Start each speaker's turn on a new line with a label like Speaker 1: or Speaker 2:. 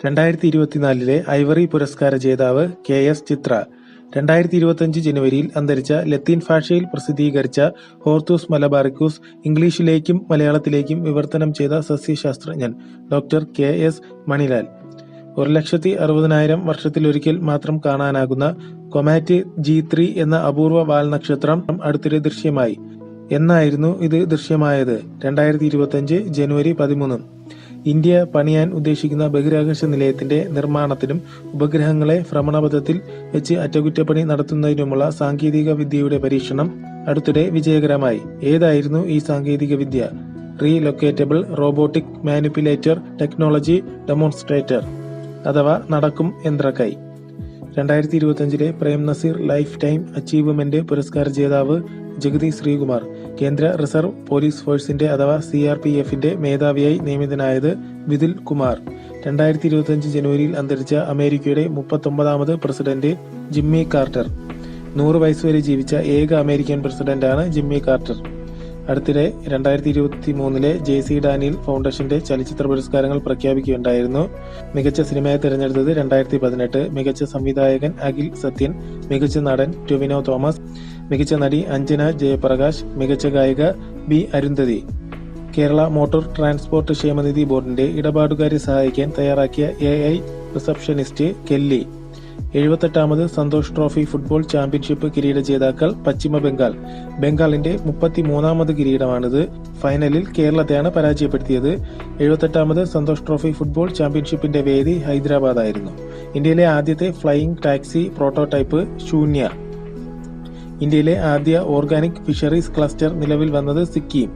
Speaker 1: 2024 Ivory പുരസ്കാര ജേതാവ് KS. ചിത്ര. 2025 ജനുവരിയിൽ അന്തരിച്ച ലത്തീൻ ഭാഷയിൽ പ്രസിദ്ധീകരിച്ച ഹോർത്തൂസ് മലബാറിക്കൂസ് ഇംഗ്ലീഷിലേക്കും മലയാളത്തിലേക്കും വിവർത്തനം ചെയ്ത സസ്യശാസ്ത്രജ്ഞൻ ഡോ. കെ.എസ്. മണിലാൽ. 1,60,000 വർഷത്തിലൊരിക്കൽ മാത്രം കാണാനാകുന്ന കൊമാറ്റ് G3 എന്ന അപൂർവ വാൽനക്ഷത്രം അടുത്തിടെ ദൃശ്യമായി. എന്നായിരുന്നു ഇത് ദൃശ്യമായത്? 2025 ജനുവരി 13. ഇന്ത്യ പണിയാൻ ഉദ്ദേശിക്കുന്ന ബഹിരാകാശ നിലയത്തിന്റെ നിർമ്മാണത്തിനും ഉപഗ്രഹങ്ങളെ ഭ്രമണപഥത്തിൽ വെച്ച് അറ്റകുറ്റപ്പണി നടത്തുന്നതിനുമുള്ള സാങ്കേതിക വിദ്യയുടെ പരീക്ഷണം അടുത്തിടെ വിജയകരമായി. ഏതായിരുന്നു ഈ സാങ്കേതിക വിദ്യ? Relocatable robotic manipulator technology demonstrator അഥവാ നടക്കും യന്ത്രക്കൈ. 2025 Prem Nazir life time achievement പുരസ്കാര ജേതാവ് ജഗതി ശ്രീകുമാർ. കേന്ദ്ര റിസർവ് പോലീസ് ഫോഴ്സിന്റെ അഥവാ CRPFന്റെ മേധാവിയായി നിയമിതനായത് വിതുൽ കുമാർ. 2025 ജനുവരിയിൽ അന്തരിച്ച അമേരിക്കയുടെ 39ാമത് പ്രസിഡന്റ് ജിമ്മി കാർട്ടർ. 100 വയസ്സുവരെ ജീവിച്ച ഏക അമേരിക്കൻ പ്രസിഡന്റാണ് ജിമ്മി കാർട്ടർ. അടുത്തിടെ 2023 JC ഡാനിയൽ ഫൗണ്ടേഷന്റെ ചലച്ചിത്ര പുരസ്കാരങ്ങൾ പ്രഖ്യാപിക്കുകയുണ്ടായിരുന്നു. മികച്ച സിനിമയെ തിരഞ്ഞെടുത്തത് 2018. മികച്ച സംവിധായകൻ അഖിൽ സത്യൻ, മികച്ച നടൻ ടൊവിനോ തോമസ്, മികച്ച നടി അഞ്ജന ജയപ്രകാശ്, മികച്ച ഗായിക B. Arundhati. Kerala motor transport ക്ഷേമനിധി ബോർഡിന്റെ ഇടപാടുകാരെ സഹായിക്കാൻ തയ്യാറാക്കിയ AI റിസപ്ഷനിസ്റ്റ് കെല്ലി. 78ാമത് സന്തോഷ് ട്രോഫി ഫുട്ബോൾ ചാമ്പ്യൻഷിപ്പ് കിരീട ജേതാക്കൾ പശ്ചിമ ബംഗാൾ. ബംഗാളിന്റെ 33ാമത് കിരീടമാണിത്. ഫൈനലിൽ കേരളത്തെയാണ് പരാജയപ്പെടുത്തിയത്. 78ാമത് സന്തോഷ് ട്രോഫി ഫുട്ബോൾ ചാമ്പ്യൻഷിപ്പിന്റെ വേദി ഹൈദരാബാദായിരുന്നു. ഇന്ത്യയിലെ ആദ്യത്തെ ഫ്ലൈയിംഗ് ടാക്സി പ്രോട്ടോടൈപ്പ് ശൂന്യ. ഇന്ത്യയിലെ ആദ്യ ഓർഗാനിക് ഫിഷറീസ് ക്ലസ്റ്റർ നിലവിൽ വന്നത് സിക്കിം.